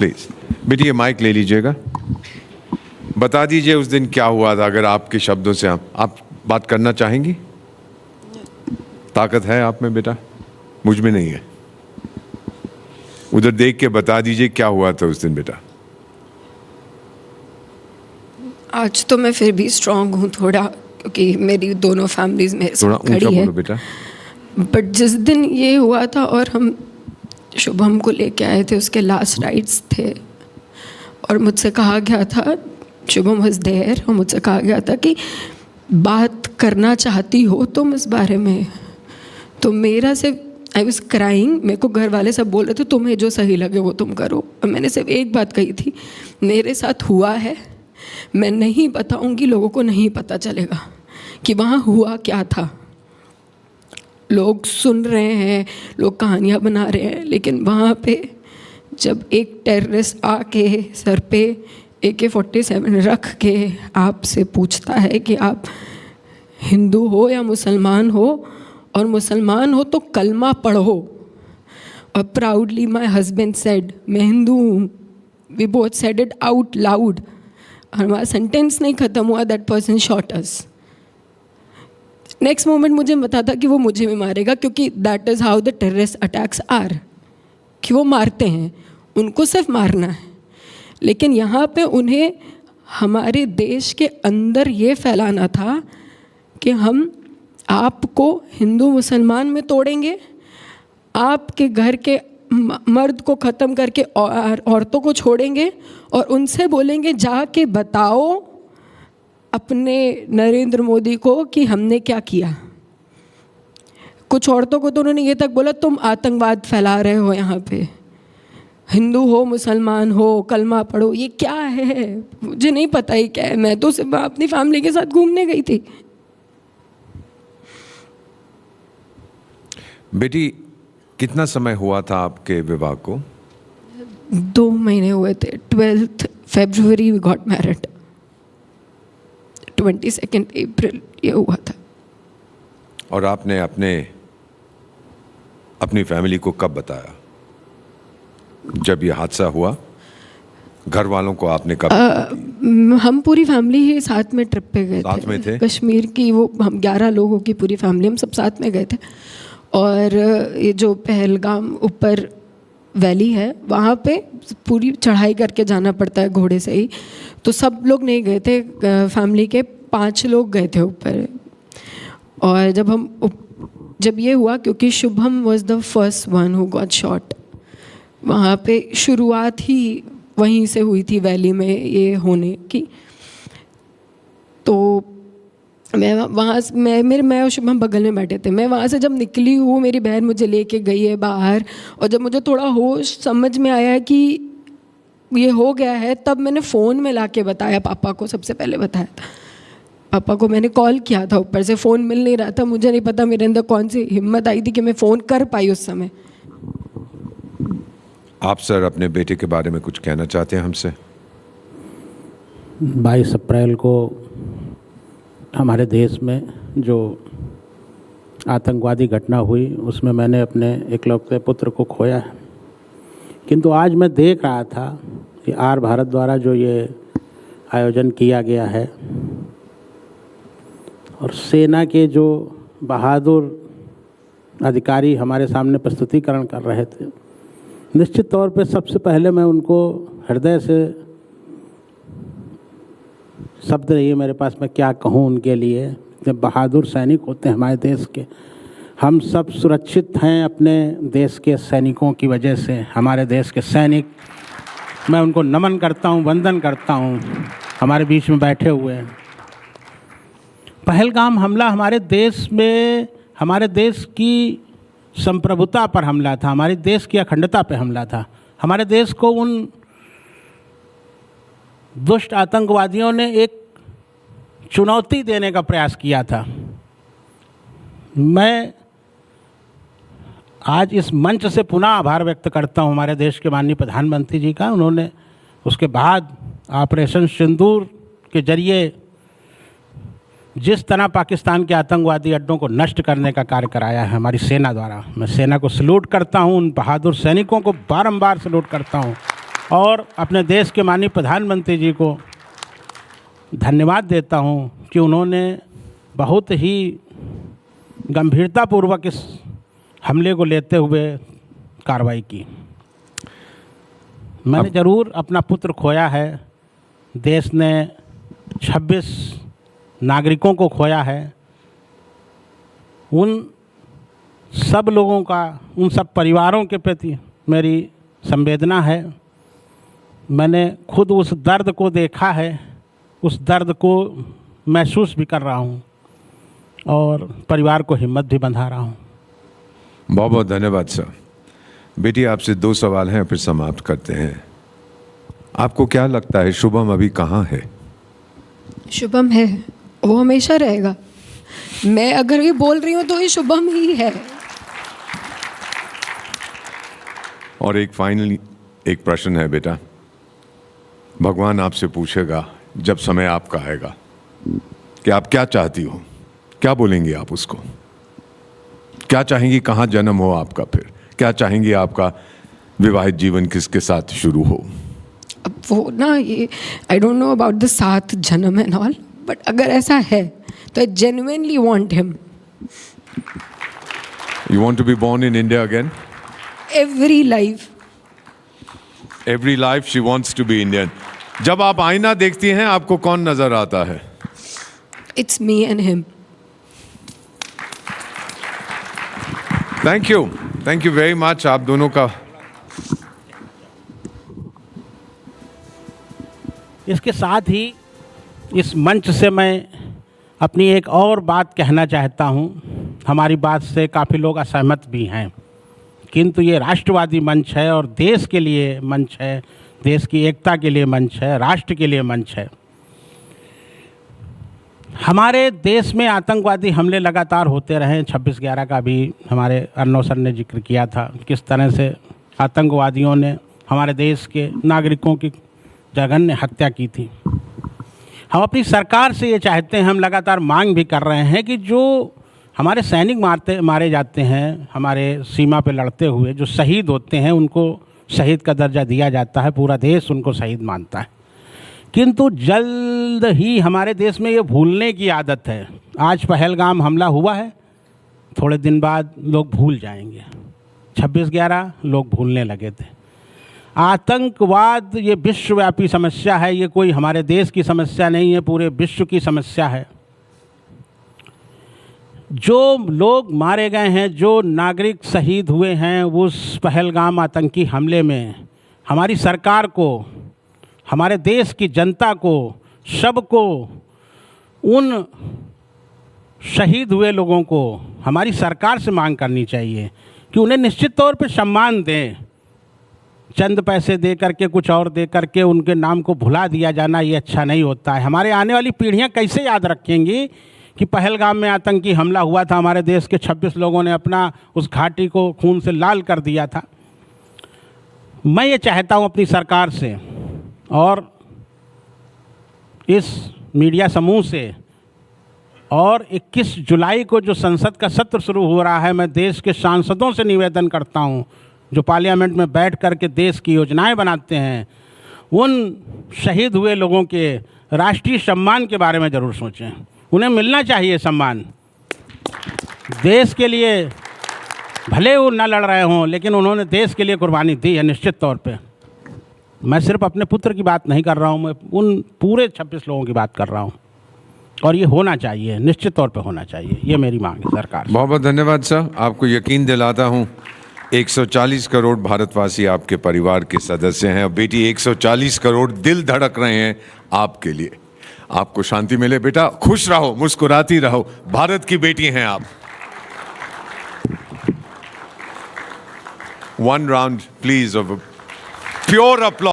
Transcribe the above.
Please बेटी ये mic ले लीजिएगा। बता दीजिए उस दिन क्या हुआ था, अगर आपके शब्दों से आप बात करना चाहेंगी। ताकत है आप में बेटा, मुझ में नहीं है। उधर देख के बता दीजिए क्या हुआ था उस दिन बेटा। आज तो मैं फिर भी स्ट्रांग हूँ थोड़ा, क्योंकि मेरी दोनों फैमिलीज में थोड़ा ऊंचा बोलो बेटा। बट जिस दिन ये हुआ था और हम शुभम को लेके आए थे, उसके लास्ट राइट्स थे और मुझसे कहा गया था, शुभम वाज देयर, और मुझसे कहा गया था कि बात करना चाहती हो तुम इस बारे में। तो मेरा सिर्फ आई वाज क्राइंग, मेरे को घर वाले सब बोल रहे थे तुम्हें जो सही लगे वो तुम करो, और मैंने सिर्फ एक बात कही थी, मेरे साथ हुआ है, मैं नहीं बताऊंगी, लोगों को नहीं पता चलेगा कि वहाँ हुआ क्या था। लोग सुन रहे हैं, लोग कहानियाँ बना रहे हैं, लेकिन वहाँ पे जब एक टेररिस्ट आके सर पे AK-47 रख के आपसे पूछता है कि आप हिंदू हो या मुसलमान हो, और मुसलमान हो तो कलमा पढ़ो, और प्राउडली माय हस्बैंड सेड मैं हिंदू हूँ, we both said it out loud, हमारा सेंटेंस नहीं ख़त्म हुआ, that person shot us. Next moment मुझे पता था कि वो मुझे भी मारेगा, क्योंकि that is how the terrorist attacks are, कि वो मारते हैं, उनको सिर्फ मारना है। लेकिन यहाँ पे उन्हें हमारे देश के अंदर ये फैलाना था कि हम आपको हिंदू मुसलमान में तोड़ेंगे, आपके घर के मर्द को ख़त्म करके औरतों को छोड़ेंगे, और उनसे बोलेंगे जाके बताओ अपने नरेंद्र मोदी को कि हमने क्या किया। कुछ औरतों को तो उन्होंने ये तक बोला तुम आतंकवाद फैला रहे हो, यहाँ पे हिंदू हो मुसलमान हो कलमा पढ़ो, ये क्या है मुझे नहीं पता ही क्या है, मैं तो सिर्फ अपनी फैमिली के साथ घूमने गई थी। बेटी कितना समय हुआ था आपके विवाह को? 2 महीने हुए थे। 12th February we got married, 22nd April ये हुआ था। और आपने अपनी फैमिली को कब बताया जब ये हादसा हुआ? घर वालों को आपने कब? हम पूरी फैमिली ही साथ में ट्रिप पे गए साथ में थे? कश्मीर की वो हम 11 लोगों की पूरी फैमिली, हम सब साथ में गए थे। और ये जो पहलगाम ऊपर वैली है, वहाँ पे पूरी चढ़ाई करके जाना पड़ता है घोड़े से ही, तो सब लोग नहीं गए थे, फैमिली के 5 लोग गए थे ऊपर। और जब ये हुआ, क्योंकि Shubham was the first one who got shot, वहाँ पे शुरुआत ही वहीं से हुई थी वैली में ये होने की। तो मैं वहाँ मैं और शुभम बगल में बैठे थे। मैं वहाँ से जब निकली हूँ, मेरी बहन मुझे लेके गई है बाहर, और जब मुझे थोड़ा होश समझ में आया कि ये हो गया है, तब मैंने फ़ोन में लाके बताया पापा को, सबसे पहले बताया था पापा को। मैंने कॉल किया था ऊपर से, फ़ोन मिल नहीं रहा था, मुझे नहीं पता मेरे अंदर कौन सी हिम्मत आई थी कि मैं फ़ोन कर पाई उस समय। आप सर अपने बेटे के बारे में कुछ कहना चाहते हैं हमसे? 22 अप्रैल को हमारे देश में जो आतंकवादी घटना हुई, उसमें मैंने अपने इकलौते पुत्र को खोया है। किंतु आज मैं देख रहा था कि आर भारत द्वारा जो ये आयोजन किया गया है, और सेना के जो बहादुर अधिकारी हमारे सामने प्रस्तुतिकरण कर रहे थे, निश्चित तौर पे सबसे पहले मैं उनको हृदय से शब्द नहीं है मेरे पास, मैं क्या कहूँ उनके लिए। इतने बहादुर सैनिक होते हैं हमारे देश के, हम सब सुरक्षित हैं अपने देश के सैनिकों की वजह से। हमारे देश के सैनिक, मैं उनको नमन करता हूँ, वंदन करता हूँ, हमारे बीच में बैठे हुए हैं। पहलगाम हमला हमारे देश में, हमारे देश की संप्रभुता पर हमला था, हमारे देश की अखंडता पर हमला था। हमारे देश को उन दुष्ट आतंकवादियों ने एक चुनौती देने का प्रयास किया था। मैं आज इस मंच से पुनः आभार व्यक्त करता हूं हमारे देश के माननीय प्रधानमंत्री जी का। उन्होंने उसके बाद ऑपरेशन सिंदूर के जरिए जिस तरह पाकिस्तान के आतंकवादी अड्डों को नष्ट करने का कार्य कराया है हमारी सेना द्वारा, मैं सेना को सैल्यूट करता हूं, उन बहादुर सैनिकों को बारंबार सैल्यूट करता हूं। और अपने देश के माननीय प्रधानमंत्री जी को धन्यवाद देता हूं कि उन्होंने बहुत ही गंभीरतापूर्वक इस हमले को लेते हुए कार्रवाई की। मैंने ज़रूर अपना पुत्र खोया है, देश ने 26 नागरिकों को खोया है। उन सब लोगों का, उन सब परिवारों के प्रति मेरी संवेदना है। मैंने खुद उस दर्द को देखा है, उस दर्द को महसूस भी कर रहा हूँ और परिवार को हिम्मत भी बंधा रहा हूँ। बहुत बहुत धन्यवाद सर। बेटी, आपसे 2 सवाल हैं, फिर समाप्त करते हैं। आपको क्या लगता है शुभम अभी कहाँ है? शुभम है, वो हमेशा रहेगा। मैं अगर ये बोल रही हूँ तो ये शुभम ही है। और एक फाइनली एक प्रश्न है बेटा, भगवान आपसे पूछेगा जब समय आपका आएगा कि आप क्या चाहती हो, क्या बोलेंगी आप उसको? क्या चाहेंगी कहाँ जन्म हो आपका, फिर क्या चाहेंगी आपका विवाहित जीवन किसके साथ शुरू हो? अब वो ना, ये I don't know about the 7 जन्म एंड ऑल, बट अगर ऐसा है तो I genuinely want him. You want to be born in India again? Every life. Every life she wants to be Indian. जब आप आईना देखती हैं आपको कौन नजर आता है? It's me and him. Thank you very much आप दोनों का। इसके साथ ही इस मंच से मैं अपनी एक और बात कहना चाहता हूँ। हमारी बात से काफ़ी लोग असहमत भी हैं, किंतु ये राष्ट्रवादी मंच है और देश के लिए मंच है, देश की एकता के लिए मंच है, राष्ट्र के लिए मंच है। हमारे देश में आतंकवादी हमले लगातार होते रहे। 26/11 का भी हमारे अर्नव सर ने जिक्र किया था, किस तरह से आतंकवादियों ने हमारे देश के नागरिकों की जघन्य हत्या की थी। हम अपनी सरकार से ये चाहते हैं, हम लगातार मांग भी कर रहे हैं कि जो हमारे सैनिक मारे जाते हैं, हमारे सीमा पे लड़ते हुए जो शहीद होते हैं, उनको शहीद का दर्जा दिया जाता है, पूरा देश उनको शहीद मानता है। किंतु जल्द ही हमारे देश में ये भूलने की आदत है। आज पहलगाम हमला हुआ है, थोड़े दिन बाद लोग भूल जाएंगे। 26/11 लोग भूलने लगे थे। आतंकवाद ये विश्वव्यापी समस्या है, ये कोई हमारे देश की समस्या नहीं है, पूरे विश्व की समस्या है। जो लोग मारे गए हैं, जो नागरिक शहीद हुए हैं उस पहलगाम आतंकी हमले में, हमारी सरकार को, हमारे देश की जनता को, सबको, उन शहीद हुए लोगों को हमारी सरकार से मांग करनी चाहिए कि उन्हें निश्चित तौर पर सम्मान दें। चंद पैसे दे करके, कुछ और दे करके उनके नाम को भुला दिया जाना ये अच्छा नहीं होता है। हमारे आने वाली पीढ़ियां कैसे याद रखेंगी कि पहलगाम में आतंकी हमला हुआ था, हमारे देश के 26 लोगों ने अपना उस घाटी को खून से लाल कर दिया था। मैं ये चाहता हूँ अपनी सरकार से और इस मीडिया समूह से, और 21 जुलाई को जो संसद का सत्र शुरू हो रहा है, मैं देश के सांसदों से निवेदन करता हूँ जो पार्लियामेंट में बैठ कर के देश की योजनाएं बनाते हैं, उन शहीद हुए लोगों के राष्ट्रीय सम्मान के बारे में ज़रूर सोचें। उन्हें मिलना चाहिए सम्मान। देश के लिए भले वो न लड़ रहे हों, लेकिन उन्होंने देश के लिए कुर्बानी दी है निश्चित तौर पे। मैं सिर्फ अपने पुत्र की बात नहीं कर रहा हूँ, मैं उन पूरे 26 लोगों की बात कर रहा हूँ, और ये होना चाहिए, निश्चित तौर पे होना चाहिए। ये मेरी मांग है सरकार से। बहुत बहुत धन्यवाद सर। आपको यकीन दिलाता हूँ 140 करोड़ भारतवासी आपके परिवार के सदस्य हैं। और बेटी 140 करोड़ दिल धड़क रहे हैं आपके लिए। आपको शांति मिले बेटा, खुश रहो, मुस्कुराती रहो, भारत की बेटी हैं आप। 1 round please of pure applause.